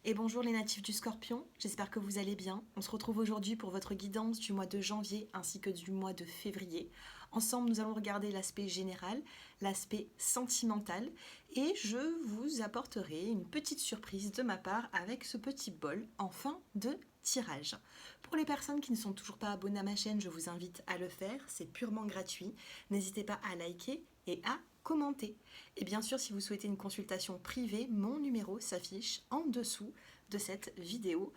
Et bonjour les natifs du Scorpion, j'espère que vous allez bien. On se retrouve aujourd'hui pour votre guidance du mois de janvier ainsi que du mois de février. Ensemble, nous allons regarder l'aspect général, l'aspect sentimental et je vous apporterai une petite surprise de ma part avec ce petit bol en fin de tirage. Pour les personnes qui ne sont toujours pas abonnées à ma chaîne, je vous invite à le faire, c'est purement gratuit. N'hésitez pas à liker et à commenter. Et bien sûr, si vous souhaitez une consultation privée, mon numéro s'affiche en dessous de cette vidéo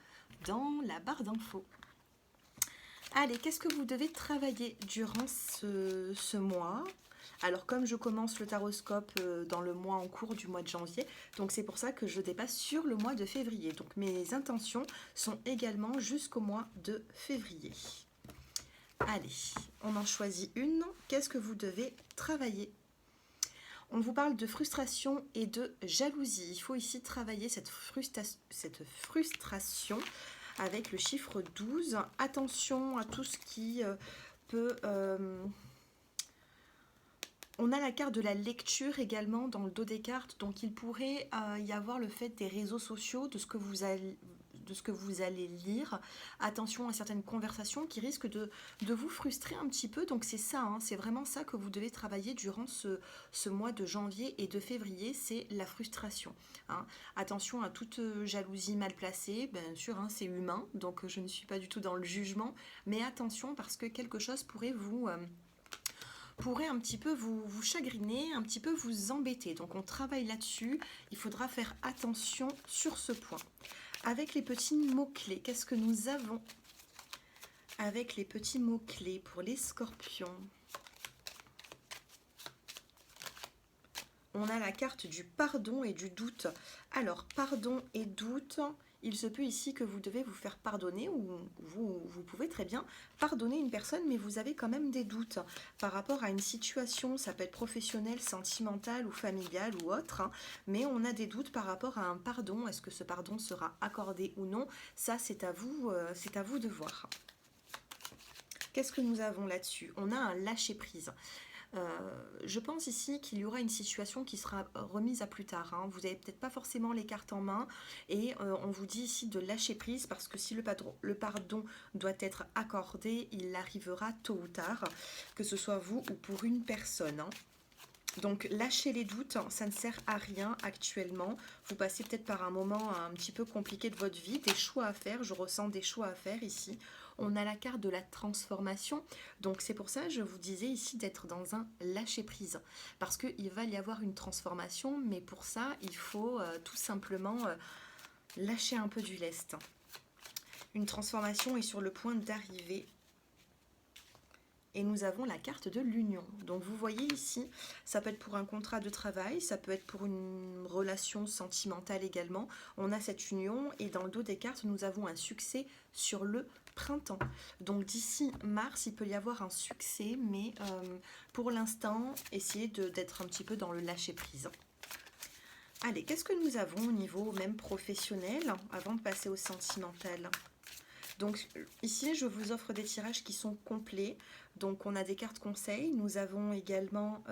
dans la barre d'infos. Allez, qu'est-ce que vous devez travailler durant ce mois? Alors comme je commence le taroscope dans le mois en cours du mois de janvier, donc c'est pour ça que je dépasse sur le mois de février. Donc mes intentions sont également jusqu'au mois de février. Allez, on en choisit une. Qu'est-ce que vous devez travailler? On vous parle de frustration et de jalousie. Il faut ici travailler cette frustration avec le chiffre 12. Attention à tout ce qui peut... On a la carte de la lecture également dans le dos des cartes, donc il pourrait y avoir le fait des réseaux sociaux, de ce que vous allez lire. Attention à certaines conversations qui risquent de vous frustrer un petit peu. Donc c'est ça, hein, c'est vraiment ça que vous devez travailler durant ce mois de janvier et de février, c'est la frustration. Hein. Attention à toute jalousie mal placée, bien sûr, hein, c'est humain, donc je ne suis pas du tout dans le jugement, mais attention parce que quelque chose pourrait pourrait un petit peu vous chagriner, un petit peu vous embêter. Donc on travaille là-dessus, il faudra faire attention sur ce point. Avec les petits mots-clés, qu'est-ce que nous avons avec les petits mots-clés pour les scorpions? On a la carte du pardon et du doute. Alors, pardon et doute, il se peut ici que vous devez vous faire pardonner ou vous pouvez très bien pardonner une personne, mais vous avez quand même des doutes par rapport à une situation, ça peut être professionnelle, sentimentale ou familiale ou autre, hein, mais on a des doutes par rapport à un pardon. Est-ce que ce pardon sera accordé ou non? Ça, c'est à vous de voir. Qu'est-ce que nous avons là-dessus? On a un lâcher-prise. Je pense ici qu'il y aura une situation qui sera remise à plus tard. Hein. Vous n'avez peut-être pas forcément les cartes en main et on vous dit ici de lâcher prise parce que si le pardon doit être accordé, il arrivera tôt ou tard, que ce soit vous ou pour une personne. Hein. Donc lâchez les doutes, ça ne sert à rien actuellement. Vous passez peut-être par un moment un petit peu compliqué de votre vie, des choix à faire, je ressens des choix à faire ici. On a la carte de la transformation, donc c'est pour ça que je vous disais ici d'être dans un lâcher-prise. Parce qu'il va y avoir une transformation, mais pour ça, il faut tout simplement lâcher un peu du lest. Une transformation est sur le point d'arriver. Et nous avons la carte de l'union. Donc vous voyez ici, ça peut être pour un contrat de travail, ça peut être pour une relation sentimentale également. On a cette union et dans le dos des cartes, nous avons un succès sur le printemps. Donc d'ici mars, il peut y avoir un succès, mais pour l'instant, essayez d'être un petit peu dans le lâcher-prise. Allez, qu'est-ce que nous avons au niveau même professionnel avant de passer au sentimental ? Donc ici, je vous offre des tirages qui sont complets. Donc on a des cartes conseils, nous avons également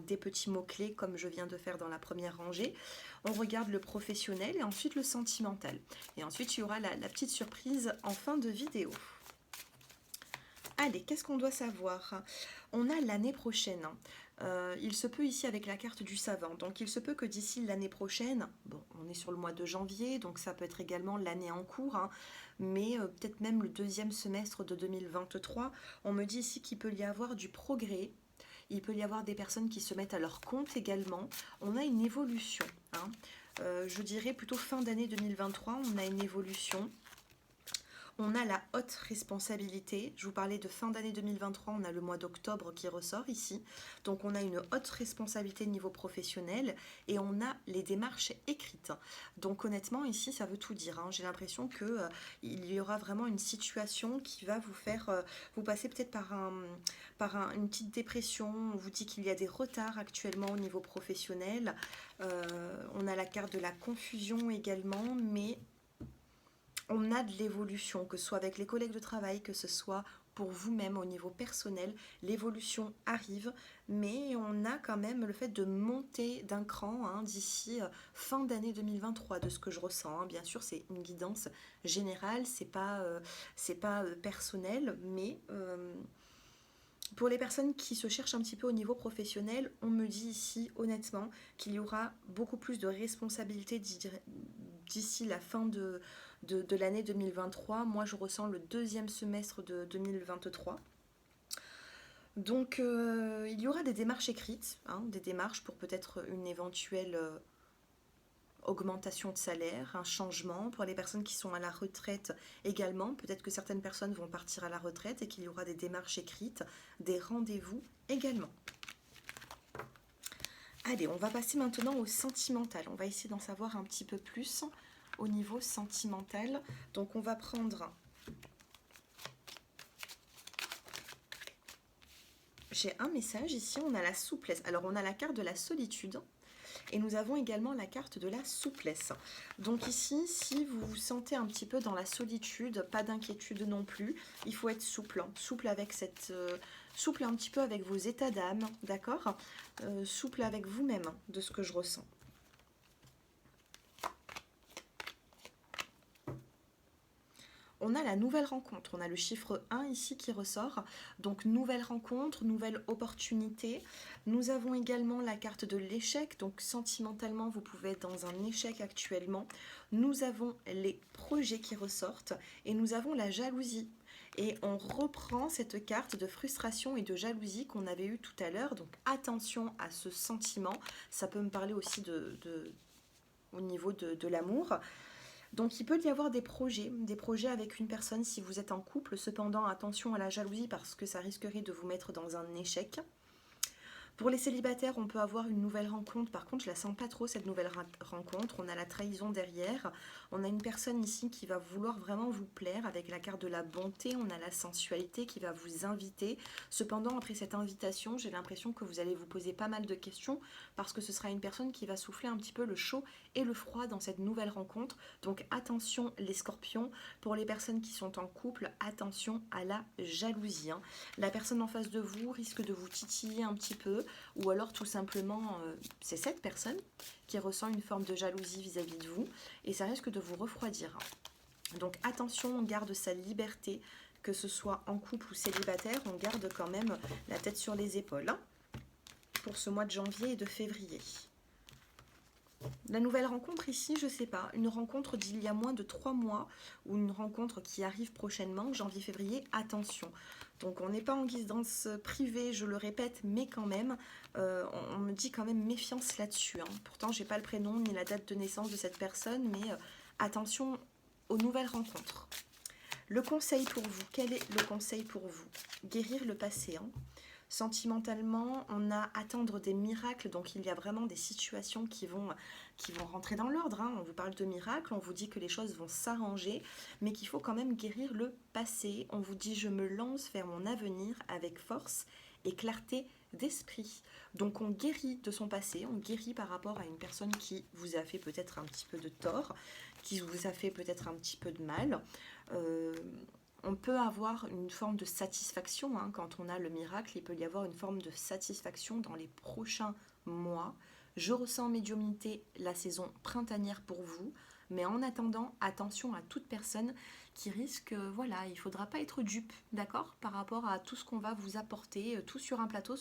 des petits mots-clés comme je viens de faire dans la première rangée. On regarde le professionnel et ensuite le sentimental. Et ensuite, il y aura la petite surprise en fin de vidéo. Allez, qu'est-ce qu'on doit savoir? On a l'année prochaine. Il se peut ici avec la carte du savant. Donc il se peut que d'ici l'année prochaine, bon, on est sur le mois de janvier, donc ça peut être également l'année en cours, hein, mais peut-être même le deuxième semestre de 2023, on me dit ici qu'il peut y avoir du progrès. Il peut y avoir des personnes qui se mettent à leur compte également. On a une évolution. Hein. Je dirais plutôt fin d'année 2023, on a une évolution. On a la haute responsabilité. Je vous parlais de fin d'année 2023, on a le mois d'octobre qui ressort ici. Donc on a une haute responsabilité niveau professionnel et on a les démarches écrites. Donc honnêtement, ici, ça veut tout dire. Hein. J'ai l'impression qu'il y aura vraiment une situation qui va vous faire... vous passer peut-être une petite dépression. On vous dit qu'il y a des retards actuellement au niveau professionnel. On a la carte de la confusion également, mais... on a de l'évolution, que ce soit avec les collègues de travail, que ce soit pour vous-même au niveau personnel. L'évolution arrive, mais on a quand même le fait de monter d'un cran hein, d'ici fin d'année 2023, de ce que je ressens. Hein. Bien sûr, c'est une guidance générale, c'est pas personnel, mais pour les personnes qui se cherchent un petit peu au niveau professionnel, on me dit ici honnêtement qu'il y aura beaucoup plus de responsabilités d'ici la fin de l'année 2023. Moi, je ressens le deuxième semestre de 2023. Donc, il y aura des démarches écrites, hein, des démarches pour peut-être une éventuelle augmentation de salaire, un changement. Pour les personnes qui sont à la retraite également, peut-être que certaines personnes vont partir à la retraite et qu'il y aura des démarches écrites, des rendez-vous également. Allez, on va passer maintenant au sentimental. On va essayer d'en savoir un petit peu plus au niveau sentimental. Donc on va prendre... J'ai un message ici, on a la souplesse. Alors on a la carte de la solitude. Et nous avons également la carte de la souplesse. Donc ici, si vous vous sentez un petit peu dans la solitude, pas d'inquiétude non plus, il faut être souple, hein, souple avec souple un petit peu avec vos états d'âme, d'accord, souple avec vous-même, de ce que je ressens. On a la nouvelle rencontre, on a le chiffre 1 ici qui ressort, donc nouvelle rencontre, nouvelle opportunité. Nous avons également la carte de l'échec, donc sentimentalement vous pouvez être dans un échec actuellement. Nous avons les projets qui ressortent et nous avons la jalousie. Et on reprend cette carte de frustration et de jalousie qu'on avait eue tout à l'heure, donc attention à ce sentiment, ça peut me parler aussi au niveau de l'amour. Donc il peut y avoir des projets avec une personne si vous êtes en couple. Cependant, attention à la jalousie parce que ça risquerait de vous mettre dans un échec. Pour les célibataires, on peut avoir une nouvelle rencontre. Par contre, je la sens pas trop cette nouvelle rencontre. On a la trahison derrière. On a une personne ici qui va vouloir vraiment vous plaire avec la carte de la bonté. On a la sensualité qui va vous inviter. Cependant, après cette invitation, j'ai l'impression que vous allez vous poser pas mal de questions parce que ce sera une personne qui va souffler un petit peu le chaud et le froid dans cette nouvelle rencontre. Donc attention les scorpions. Pour les personnes qui sont en couple, attention à la jalousie. Hein. La personne en face de vous risque de vous titiller un petit peu. Ou alors tout simplement, c'est cette personne qui ressent une forme de jalousie vis-à-vis de vous et ça risque de vous refroidir. Donc attention, on garde sa liberté, que ce soit en couple ou célibataire, on garde quand même la tête sur les épaules hein, pour ce mois de janvier et de février. La nouvelle rencontre ici, je sais pas, une rencontre d'il y a moins de 3 mois ou une rencontre qui arrive prochainement, janvier-février, attention. Donc on n'est pas en guidance privée, je le répète, mais quand même, on me dit quand même méfiance là-dessus. Hein. Pourtant, j'ai pas le prénom ni la date de naissance de cette personne, mais attention aux nouvelles rencontres. Le conseil pour vous, quel est le conseil pour vous? Guérir le passé. Hein. Sentimentalement, on a attendre des miracles, donc il y a vraiment des situations qui vont rentrer dans l'ordre. Hein. On vous parle de miracles, on vous dit que les choses vont s'arranger, mais qu'il faut quand même guérir le passé. On vous dit je me lance vers mon avenir avec force et clarté d'esprit. Donc on guérit de son passé, on guérit par rapport à une personne qui vous a fait peut-être un petit peu de tort, qui vous a fait peut-être un petit peu de mal. On peut avoir une forme de satisfaction, hein, quand on a le miracle, il peut y avoir une forme de satisfaction dans les prochains mois. Je ressens en médiumnité la saison printanière pour vous, mais en attendant, attention à toute personne qui risque, voilà, il ne faudra pas être dupe, d'accord, par rapport à tout ce qu'on va vous apporter, tout sur un plateau.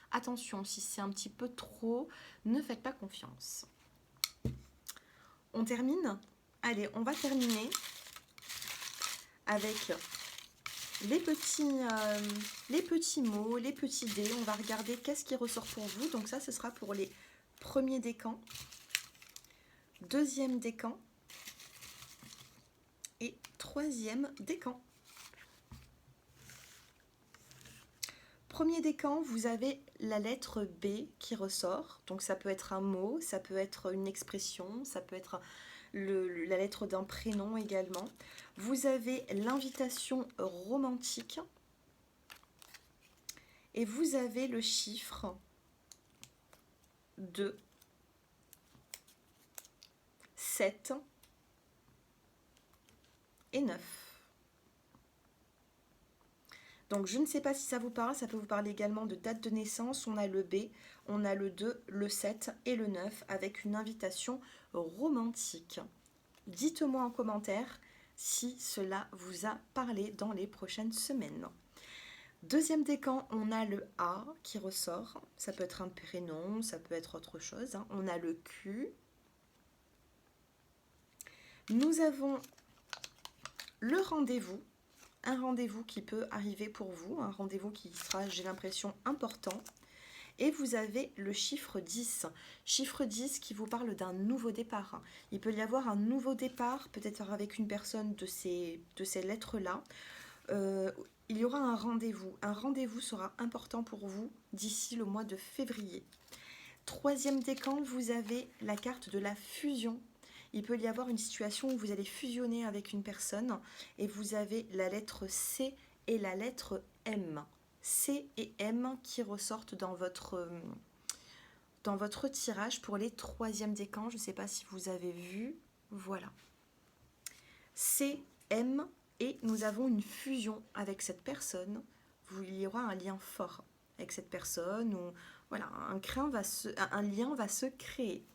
Attention, si c'est un petit peu trop, ne faites pas confiance. On termine? Allez, on va terminer avec les petits mots, les petits dés. On va regarder qu'est-ce qui ressort pour vous. Donc ça, ce sera pour les premiers décans, deuxième décan et troisième décan. Premier décan, vous avez la lettre B qui ressort. Donc ça peut être un mot, ça peut être une expression, ça peut être la lettre d'un prénom également. Vous avez l'invitation romantique et vous avez le chiffre 2, 7 et 9. Donc je ne sais pas si ça vous parle, ça peut vous parler également de date de naissance. On a le B, on a le 2, le 7 et le 9 avec une invitation romantique. Dites-moi en commentaire si cela vous a parlé dans les prochaines semaines. Deuxième décan, on a le A qui ressort. Ça peut être un prénom, ça peut être autre chose, hein. On a le Q. Nous avons le rendez-vous. Un rendez-vous qui peut arriver pour vous, un rendez-vous qui sera, j'ai l'impression, important. Et vous avez le chiffre 10. Chiffre 10 qui vous parle d'un nouveau départ. Il peut y avoir un nouveau départ, peut-être avec une personne de ces lettres-là. Il y aura un rendez-vous. Un rendez-vous sera important pour vous d'ici le mois de février. Troisième décan, vous avez la carte de la fusion. Il peut y avoir une situation où vous allez fusionner avec une personne et vous avez la lettre C et la lettre M. C et M qui ressortent dans votre tirage pour les troisièmes décans. Je ne sais pas si vous avez vu. Voilà. C, M et nous avons une fusion avec cette personne. Il y aura un lien fort avec cette personne. Ou, voilà, un lien va se créer.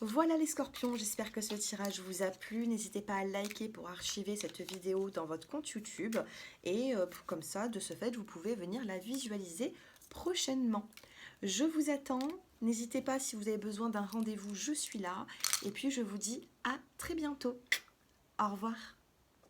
Voilà les scorpions, j'espère que ce tirage vous a plu. N'hésitez pas à liker pour archiver cette vidéo dans votre compte YouTube. Et comme ça, de ce fait, vous pouvez venir la visualiser prochainement. Je vous attends. N'hésitez pas si vous avez besoin d'un rendez-vous, je suis là. Et puis je vous dis à très bientôt. Au revoir.